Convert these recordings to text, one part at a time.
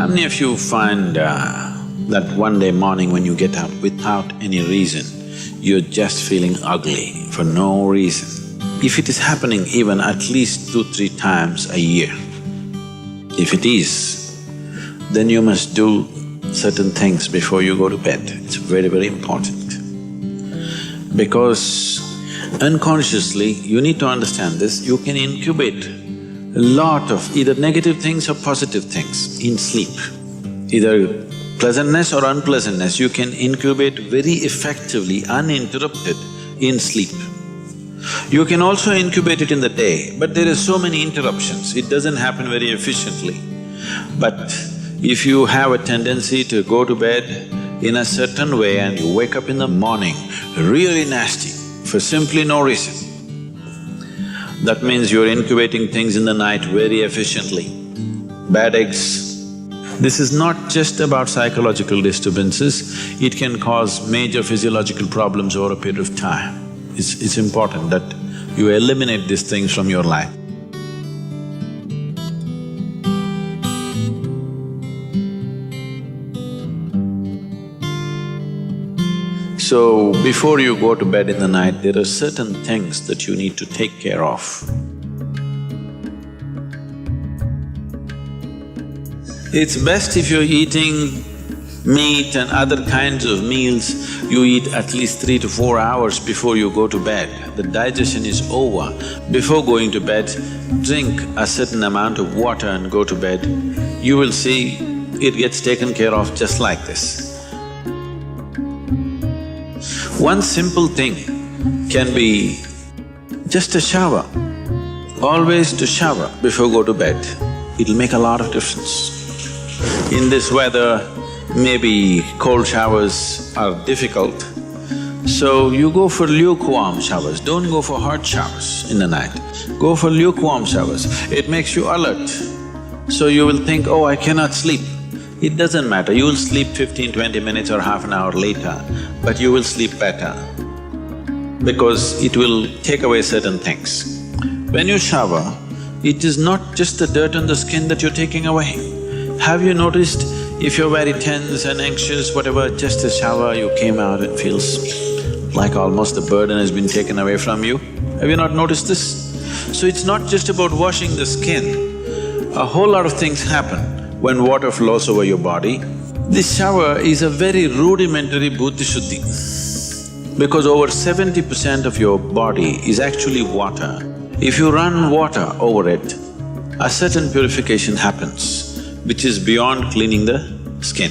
How many of you find that one day morning when you get up without any reason, you're just feeling ugly for no reason? If it is happening even at least 2-3 times a year, if it is, then you must do certain things before you go to bed. It's very, very important. Because unconsciously, you need to understand this, you can incubate a lot of either negative things or positive things in sleep. Either pleasantness or unpleasantness, you can incubate very effectively, uninterrupted in sleep. You can also incubate it in the day, but there are so many interruptions, it doesn't happen very efficiently. But if you have a tendency to go to bed in a certain way and you wake up in the morning really nasty for simply no reason, that means you're incubating things in the night very efficiently. Bad eggs. This is not just about psychological disturbances, it can cause major physiological problems over a period of time. It's important that you eliminate these things from your life. So, before you go to bed in the night, there are certain things that you need to take care of. It's best if you're eating meat and other kinds of meals, you eat at least 3 to 4 hours before you go to bed. The digestion is over. Before going to bed, drink a certain amount of water and go to bed. You will see it gets taken care of just like this. One simple thing can be just a shower. Always to shower before go to bed, it'll make a lot of difference. In this weather, maybe cold showers are difficult, so you go for lukewarm showers, don't go for hot showers in the night. Go for lukewarm showers, it makes you alert. So you will think, oh, I cannot sleep. It doesn't matter, you will sleep 15-20 minutes or half an hour later, but you will sleep better because it will take away certain things. When you shower, it is not just the dirt on the skin that you're taking away. Have you noticed if you're very tense and anxious, whatever, just a shower, you came out, it feels like almost the burden has been taken away from you? Have you not noticed this? So it's not just about washing the skin, a whole lot of things happen when water flows over your body. This shower is a very rudimentary buddhi shuddhi because over 70% of your body is actually water. If you run water over it, a certain purification happens, which is beyond cleaning the skin.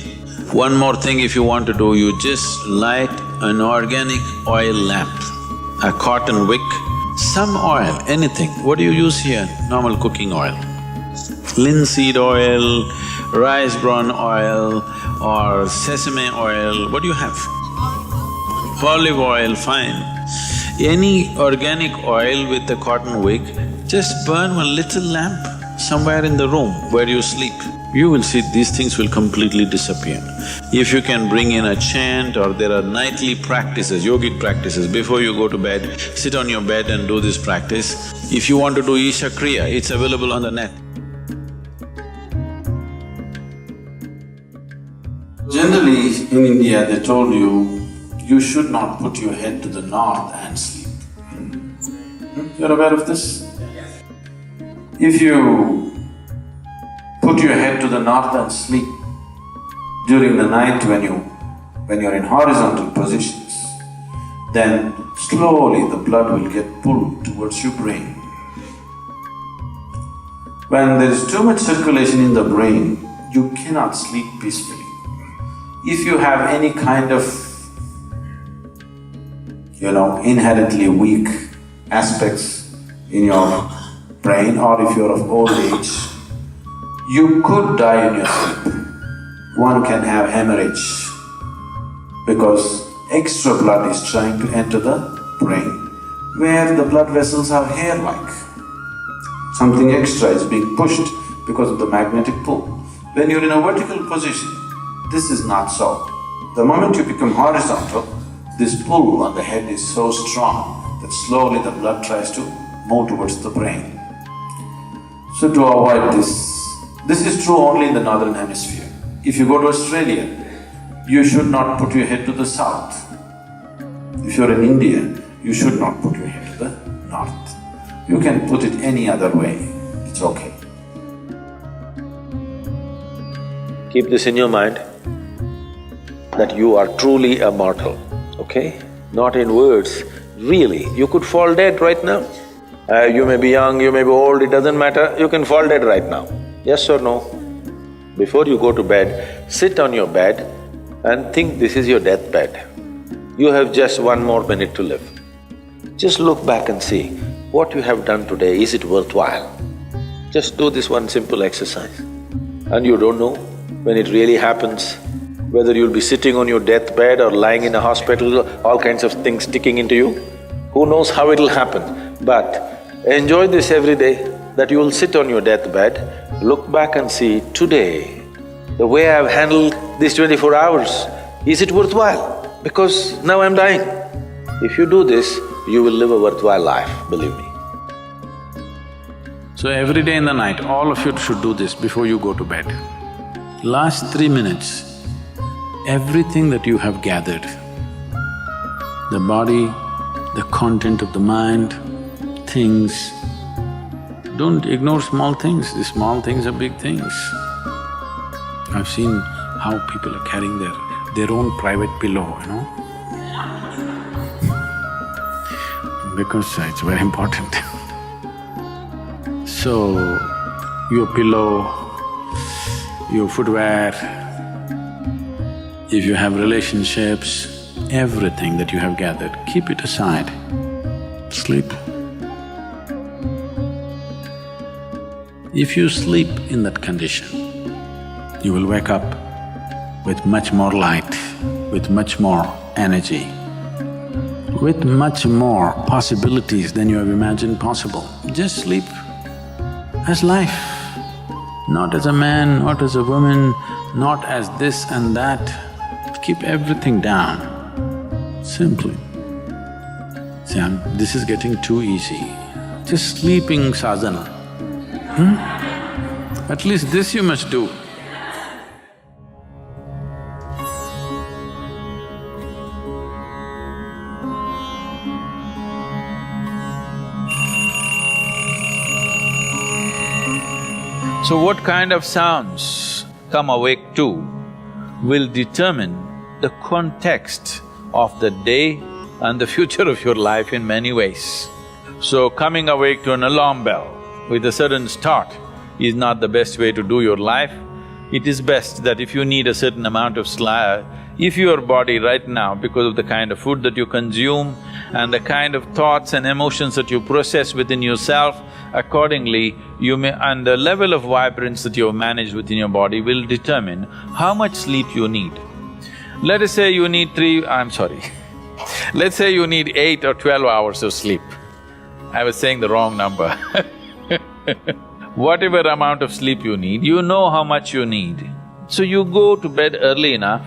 One more thing if you want to do, you just light an organic oil lamp, a cotton wick, some oil, anything. What do you use here? Normal cooking oil. Linseed oil, rice bran oil or sesame oil, what do you have? Olive oil, fine. Any organic oil with a cotton wick, just burn one little lamp somewhere in the room where you sleep. You will see these things will completely disappear. If you can bring in a chant or there are nightly practices, yogic practices, before you go to bed, sit on your bed and do this practice. If you want to do Isha Kriya, it's available on the net. Generally, in India, they told you should not put your head to the north and sleep. You're aware of this? If you put your head to the north and sleep during the night when you're in horizontal positions, then slowly the blood will get pulled towards your brain. When there is too much circulation in the brain, you cannot sleep peacefully. If you have any kind of, inherently weak aspects in your brain, or if you're of old age, you could die in your sleep. One can have hemorrhage because extra blood is trying to enter the brain where the blood vessels are hair-like. Something extra is being pushed because of the magnetic pull. When you're in a vertical position, this is not so. The moment you become horizontal, this pull on the head is so strong that slowly the blood tries to move towards the brain. So to avoid this This is true only in the northern hemisphere. If you go to Australia, you should not put your head to the south. If you're in India, you should not put your head to the north. You can put it any other way, it's okay. Keep this in your mind, that you are truly a mortal, okay? Not in words, really. You could fall dead right now. You may be young, you may be old, it doesn't matter, you can fall dead right now. Yes or no? Before you go to bed, sit on your bed and think this is your deathbed. You have just 1 more minute to live. Just look back and see what you have done today, is it worthwhile? Just do this one simple exercise. And you don't know when it really happens, whether you'll be sitting on your deathbed or lying in a hospital, all kinds of things sticking into you. Who knows how it'll happen, but enjoy this every day, that you will sit on your deathbed, look back and see, today, the way I've handled these 24 hours, is it worthwhile? Because now I'm dying. If you do this, you will live a worthwhile life, believe me. So every day in the night, all of you should do this before you go to bed. Last 3 minutes, everything that you have gathered, the body, the content of the mind, things, don't ignore small things, these small things are big things. I've seen how people are carrying their own private pillow, you know, because it's very important. So, your pillow, your footwear, if you have relationships, everything that you have gathered, keep it aside, sleep. If you sleep in that condition, you will wake up with much more light, with much more energy, with much more possibilities than you have imagined possible. Just sleep as life, not as a man, not as a woman, not as this and that. Keep everything down, simply. See, this is getting too easy. Just sleeping sadhana. At least this you must do. So what kind of sounds come awake to will determine the context of the day and the future of your life in many ways. So coming awake to an alarm bell with a sudden start is not the best way to do your life. It is best that if you need a certain amount of sleep, if your body right now, because of the kind of food that you consume and the kind of thoughts and emotions that you process within yourself, accordingly you may… and the level of vibrance that you have managed within your body will determine how much sleep you need. Let us say you need let's say you need 8 or 12 hours of sleep. I was saying the wrong number Whatever amount of sleep you need, you know how much you need. So you go to bed early enough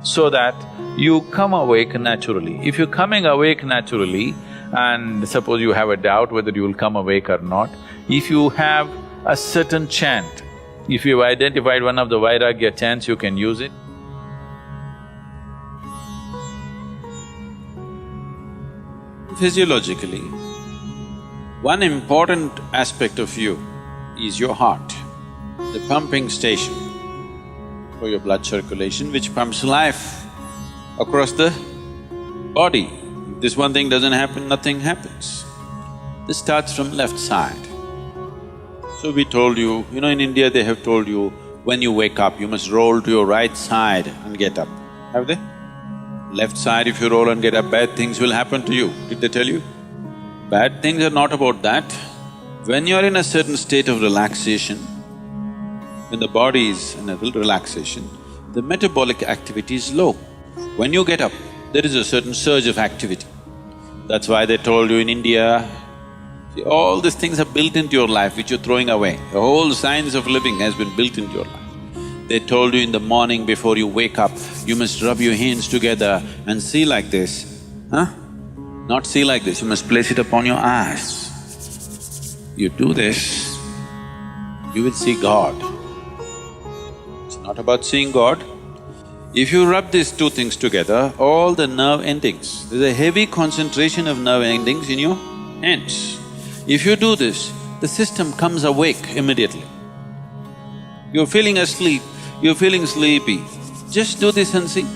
so that you come awake naturally. If you're coming awake naturally, and suppose you have a doubt whether you will come awake or not, if you have a certain chant, if you've identified one of the Vairagya chants, you can use it. Physiologically, one important aspect of you is your heart, the pumping station for your blood circulation, which pumps life across the body. If this one thing doesn't happen, nothing happens. This starts from left side. So we told you, in India they have told you, when you wake up, you must roll to your right side and get up. Have they? Left side, if you roll and get up, bad things will happen to you. Did they tell you? Bad things are not about that. When you're in a certain state of relaxation, when the body is in a relaxation, the metabolic activity is low. When you get up, there is a certain surge of activity. That's why they told you in India, see, all these things are built into your life which you're throwing away. The whole science of living has been built into your life. They told you in the morning before you wake up, you must rub your hands together and see like this, Not see like this, you must place it upon your eyes. You do this, you will see God. not about seeing God. If you rub these two things together, all the nerve endings, there's a heavy concentration of nerve endings in your hands. If you do this, the system comes awake immediately. You're feeling asleep, you're feeling sleepy, just do this and see.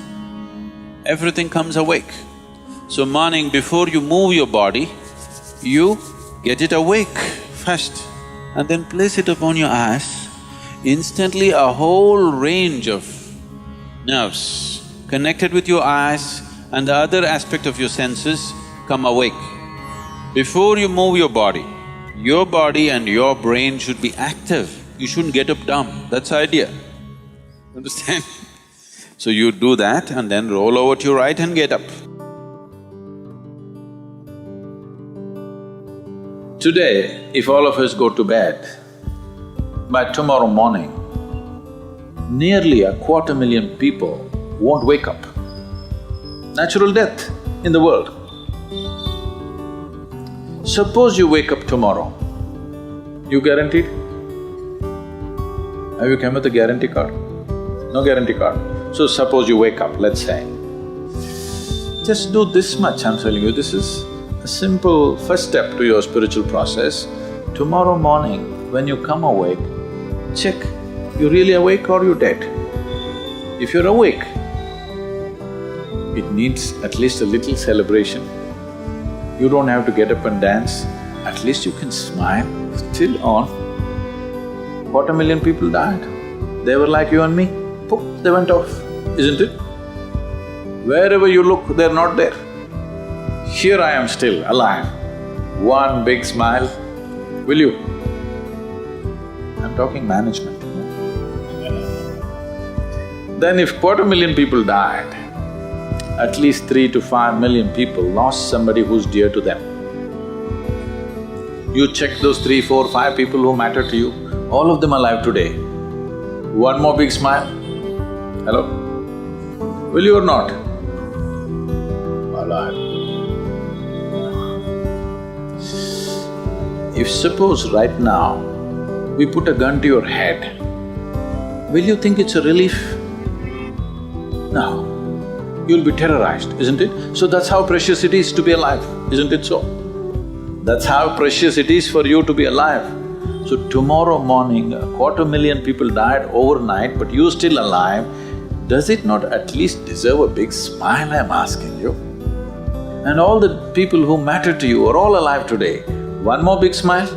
Everything comes awake. So morning, before you move your body, you get it awake first and then place it upon your eyes. Instantly a whole range of nerves connected with your eyes and the other aspect of your senses come awake. Before you move your body and your brain should be active. You shouldn't get up dumb, that's the idea. Understand? So you do that and then roll over to your right and get up. Today, if all of us go to bed, by tomorrow morning, nearly 250,000 people won't wake up. Natural death in the world. Suppose you wake up tomorrow, you guaranteed? Have you come with a guarantee card? No guarantee card. So suppose you wake up, let's say. Just do this much, I'm telling you, this is a simple first step to your spiritual process. Tomorrow morning, when you come awake, check, you really awake or you dead? If you're awake, it needs at least a little celebration. You don't have to get up and dance, at least you can smile, still on. 250,000 people died. They were like you and me, poof, they went off, isn't it? Wherever you look, they're not there. Here I am still, alive. One big smile, will you? I'm talking management. Then if 250,000 people died, at least 3 to 5 million people lost somebody who's dear to them. You check those 3, 4, 5 people who matter to you, all of them alive today. One more big smile. Hello? Will you or not? Alive. If suppose right now, we put a gun to your head, will you think it's a relief? No. You'll be terrorized, isn't it? So that's how precious it is to be alive, isn't it so? That's how precious it is for you to be alive. So tomorrow morning, 250,000 people died overnight, but you're still alive. Does it not at least deserve a big smile, I'm asking you? And all the people who matter to you are all alive today. One more big smile?